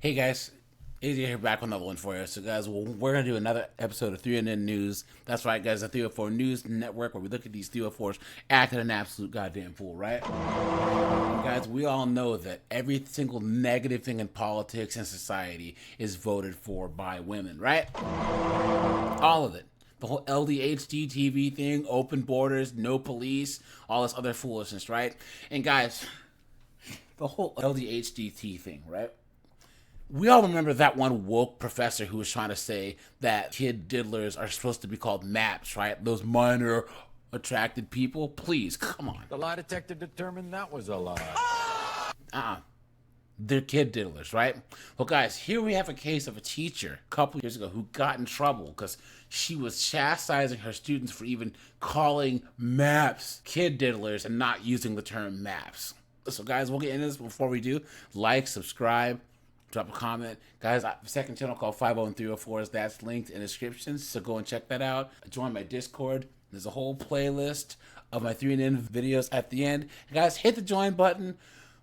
Hey guys, AJ here back with another one for you. So guys, we're going to do another episode of 3NN News. That's right guys, the 304 News Network, where we look at these 304s acting an absolute goddamn fool, right? And guys, we all know that every single negative thing in politics and society is voted for by women, right? All of it. The whole LDHD TV thing, open borders, no police, all this other foolishness, right? And guys, the whole LDHD thing, right? We all remember that one woke professor who was trying to say that kid diddlers are supposed to be called MAPs, right? Those minor attracted people. Please, come on. The lie detector determined that was a lie. They're kid diddlers, right? Well, guys, here we have a case of a teacher a couple years ago who got in trouble because she was chastising her students for even calling MAPs kid diddlers and not using the term MAPs. So, guys, we'll get into this. Before we do, like, subscribe, drop a comment. Guys, I have a second channel called 50 and 304s. That's linked in the description, so go and check that out. Join my Discord. There's a whole playlist of my 3NN videos at the end. And guys, hit the join button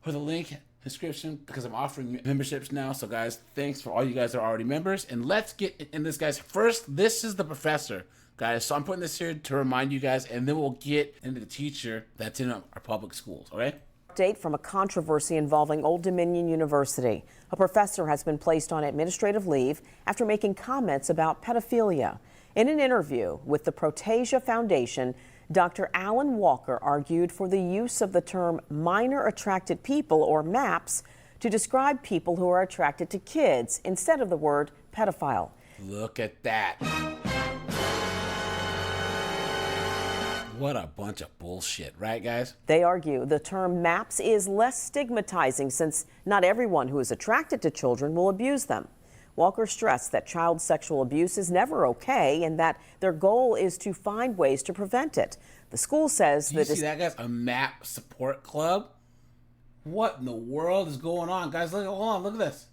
or the link description because I'm offering memberships now. So guys, thanks for all you guys that are already members. And let's get in this, guys. First, this is the professor, guys. So I'm putting this here to remind you guys, and then we'll get into the teacher that's in our public schools, all right? Update from a controversy involving Old Dominion University. A professor has been placed on administrative leave after making comments about pedophilia. In an interview with the Protesia Foundation, Dr. Alan Walker argued for the use of the term minor attracted people, or MAPs, to describe people who are attracted to kids instead of the word pedophile. Look at that. What a bunch of bullshit, right, guys? They argue the term MAPS is less stigmatizing since not everyone who is attracted to children will abuse them. Walker stressed that child sexual abuse is never okay and that their goal is to find ways to prevent it. The school says that. You see that, guys? A MAP support club? What in the world is going on? Guys, look, hold on, look at this.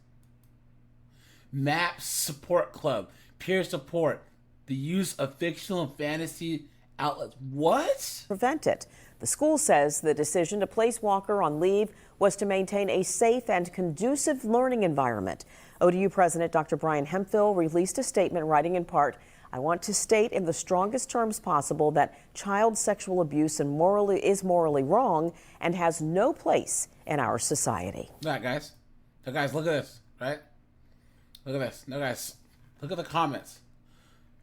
MAP support club, peer support, the use of fictional and fantasy outlets. What? Prevent it. The school says the decision to place Walker on leave was to maintain a safe and conducive learning environment. ODU President Dr. Brian Hemphill released a statement writing in part, "I want to state in the strongest terms possible that child sexual abuse is morally wrong and has no place in our society." Right, guys. So, guys, look at this, right? Look at this. No, guys, look at the comments.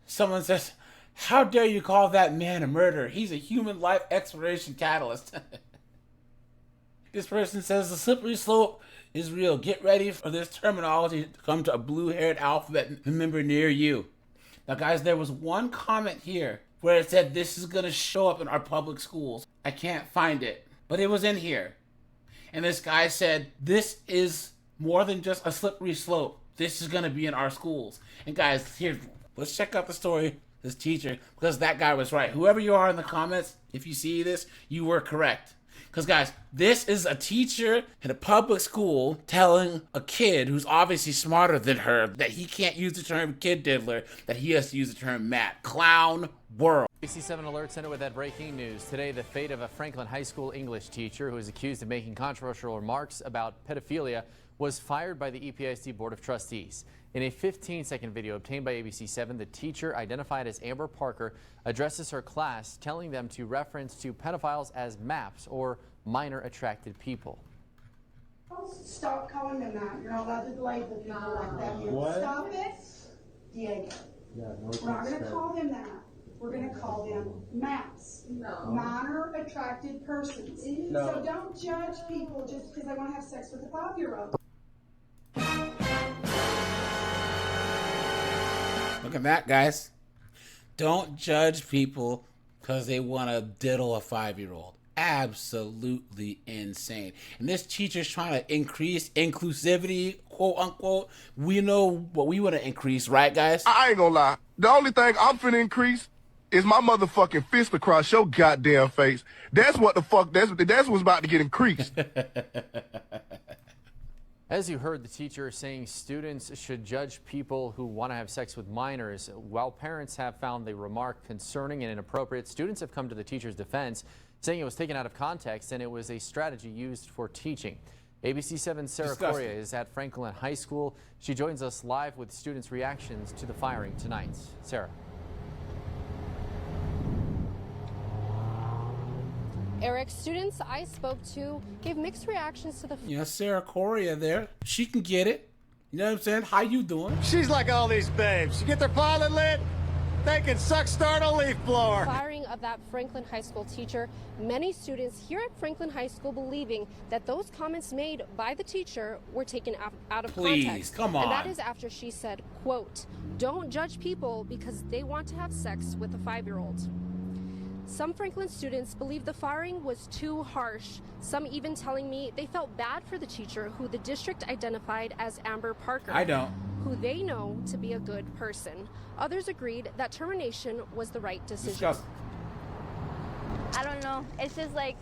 Someone says, "How dare you call that man a murderer? He's a human life exploration catalyst." This person says the slippery slope is real. Get ready for this terminology to come to a blue-haired alphabet member near you. Now, guys, there was one comment here where it said this is going to show up in our public schools. I can't find it, but it was in here. And this guy said, this is more than just a slippery slope. This is going to be in our schools. And guys, here, let's check out the story. This teacher, because that guy was right. Whoever you are in the comments, if you see this, you were correct. Because guys, this is a teacher in a public school telling a kid who's obviously smarter than her that he can't use the term kid diddler, that he has to use the term MAP. Clown world. ABC 7 Alert Center with that breaking news. Today, the fate of a Franklin High School English teacher who is accused of making controversial remarks about pedophilia was fired by the EPISD Board of Trustees. In a 15-second video obtained by ABC 7, the teacher, identified as Amber Parker, addresses her class, telling them to reference to pedophiles as MAPs, or minor attracted people. Stop calling them that. You're not allowed to label people like that. What? Stop it. Diego. Yeah, no, We're not going to call them that. We're going to call them MAPs. No. Minor attracted persons. No. So don't judge people just because they want to have sex with a 5-year-old. Look at that, guys. Don't judge people because they want to diddle a 5-year-old. Absolutely insane. And this teacher's trying to increase inclusivity, quote unquote. We know what we want to increase, right, guys? I ain't gonna lie. The only thing I'm finna increase is my motherfucking fist across your goddamn face. That's what the fuck, that's what's about to get increased. As you heard, the teacher saying students should judge people who want to have sex with minors. While parents have found the remark concerning and inappropriate, students have come to the teacher's defense, saying it was taken out of context and it was a strategy used for teaching. ABC 7's Sarah Disgusting. Correa is at Franklin High School. She joins us live with students' reactions to the firing tonight. Sarah. Eric, students I spoke to gave mixed reactions to the You know, Sarah Correa there. She can get it. You know what I'm saying? How you doing? She's like all these babes. You get their pilot lit, they can suck start a leaf blower. firing of that Franklin High School teacher. Many students here at Franklin High School believing that those comments made by the teacher were taken out of Please, context. come And that on. is after she said, quote, "Don't judge people because they want to have sex with a 5-year-old." Some Franklin students believe the firing was too harsh. Some even telling me they felt bad for the teacher who the district identified as Amber Parker. I don't. Who they know to be a good person. Others agreed that termination was the right decision. Disgusting. I don't know. It's just like,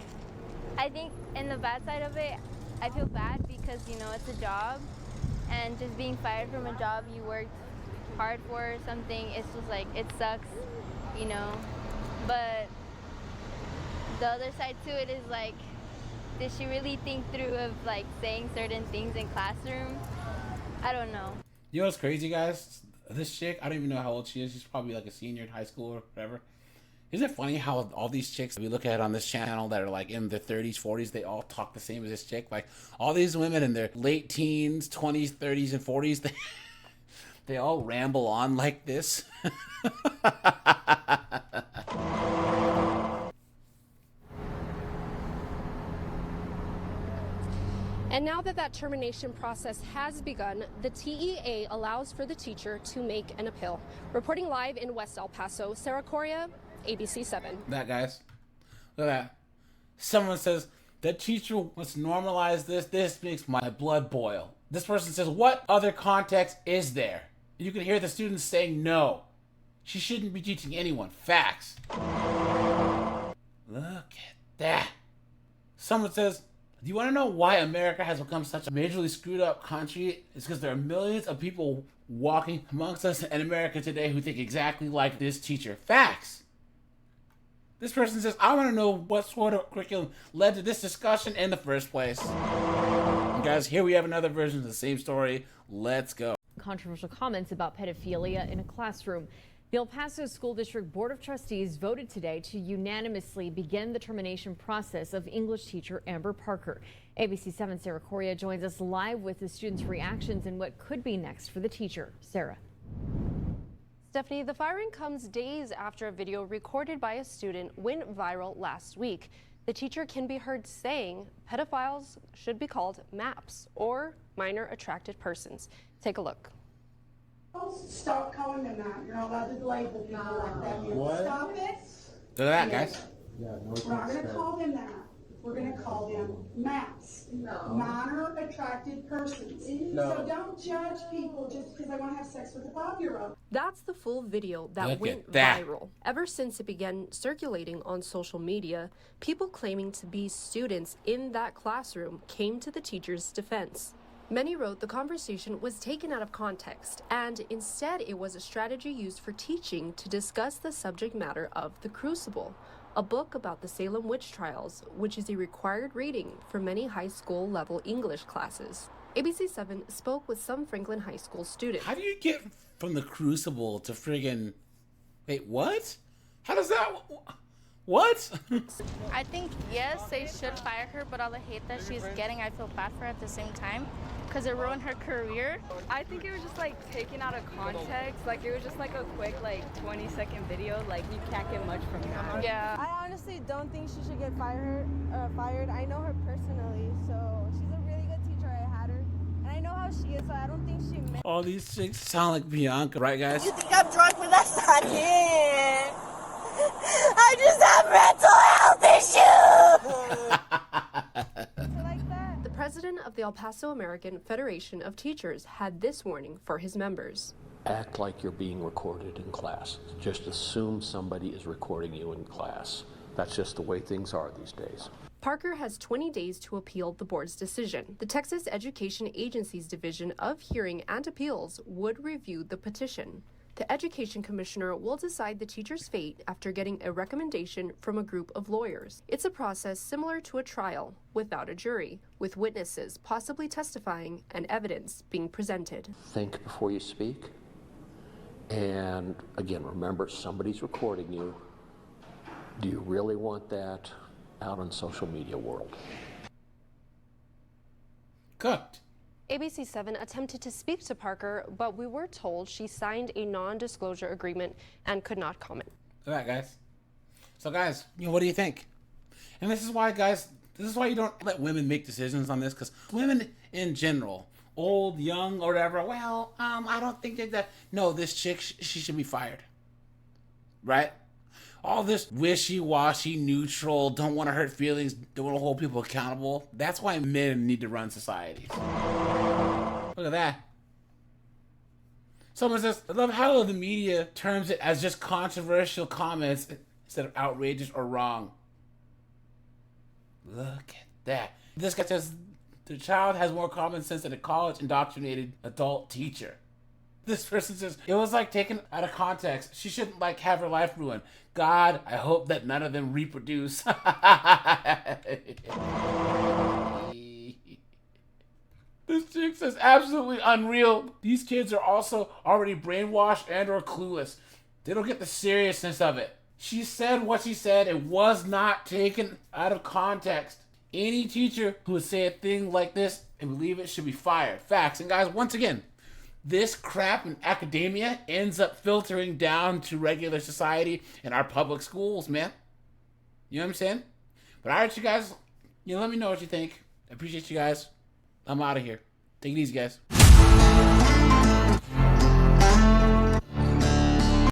I think in the bad side of it, I feel bad because, you know, it's a job. And just being fired from a job you worked hard for or something, it's just like, it sucks, you know. But the other side to it is like, did she really think through of like saying certain things in classroom? I don't know. You know what's crazy, guys? This chick, I don't even know how old she is. She's probably like a senior in high school or whatever. Isn't it funny how all these chicks we look at on this channel that are like in their 30s, 40s, they all talk the same as this chick? Like all these women in their late teens, 20s, 30s, and 40s, they all ramble on like this. And now that that termination process has begun, the TEA allows for the teacher to make an appeal. Reporting live in West El Paso, Sarah Correa, ABC 7. That, guys. Look at that. Someone says, the teacher must normalize this. This makes my blood boil. This person says, what other context is there? You can hear the students saying no. She shouldn't be teaching anyone. Facts. Look at that. Someone says, do you want to know why America has become such a majorly screwed up country? It's because there are millions of people walking amongst us in America today who think exactly like this teacher. Facts. This person says, I want to know what sort of curriculum led to this discussion in the first place. And guys, here we have another version of the same story. Let's go. Controversial comments about pedophilia in a classroom. The El Paso School District Board of Trustees voted today to unanimously begin the termination process of English teacher Amber Parker. ABC 7's Sarah Correa joins us live with the students' reactions and what could be next for the teacher. Sarah. Stephanie, the firing comes days after a video recorded by a student went viral last week. The teacher can be heard saying pedophiles should be called MAPs, or minor attracted persons. Take a look. Stop calling them that. You're not allowed to label people like that. What? Stop it. Look at that, guys. We're not going to call them that. We're going to call them MAPs. No. Minor attracted persons. No. So don't judge people just because they want to have sex with a 5-year-old. That's the full video that Look went at that. viral. Ever since it began circulating on social media, people claiming to be students in that classroom came to the teacher's defense. Many wrote the conversation was taken out of context, and instead it was a strategy used for teaching to discuss the subject matter of The Crucible, a book about the Salem witch trials, which is a required reading for many high school level English classes. ABC 7 spoke with some Franklin High School students. How do you get from The Crucible to friggin'... Wait, what? How does that... What? I think, yes, they should fire her, but all the hate that she's getting, I feel bad for her at the same time because it ruined her career. I think it was just like taken out of context. Like it was just like a quick 20-second video. Like you can't get much from that. Yeah. I honestly don't think she should get fired. I know her personally, so she's a really good teacher. I had her, and I know how she is, so I don't think she meant. All these chicks sound like Bianca, right, guys? You think I'm drunk, but that's not it. I just have mental health issues. Like that. The president of the El Paso American Federation of Teachers had this warning for his members. Act like you're being recorded in class. Just assume somebody is recording you in class. That's just the way things are these days. Parker has 20 days to appeal the board's decision. The Texas Education Agency's Division of Hearing and Appeals would review the petition. The education commissioner will decide the teacher's fate after getting a recommendation from a group of lawyers. It's a process similar to a trial without a jury, with witnesses possibly testifying and evidence being presented. Think before you speak. And again, remember, somebody's recording you. Do you really want that out in social media world? Cooked. ABC 7 attempted to speak to Parker, but we were told she signed a non-disclosure agreement and could not comment. Look at that, guys. So, guys, what do you think? And this is why, guys, this is why you don't let women make decisions on this, because women in general, old, young, or whatever, well, I don't think that, no, this chick, she should be fired. Right? All this wishy-washy, neutral, don't want to hurt feelings, don't want to hold people accountable. That's why men need to run societies. Look at that. Someone says, I love how the media terms it as just controversial comments instead of outrageous or wrong. Look at that. This guy says, the child has more common sense than a college-indoctrinated adult teacher. This person says, it was like taken out of context. She shouldn't have her life ruined. God, I hope that none of them reproduce. This chick says, absolutely unreal. These kids are also already brainwashed and or clueless. They don't get the seriousness of it. She said what she said. It was not taken out of context. Any teacher who would say a thing like this and believe it should be fired. Facts. And guys, once again, this crap in academia ends up filtering down to regular society and our public schools, man. You know what I'm saying? But all right, you guys, let me know what you think. I appreciate you guys. I'm out of here. Take it easy, guys.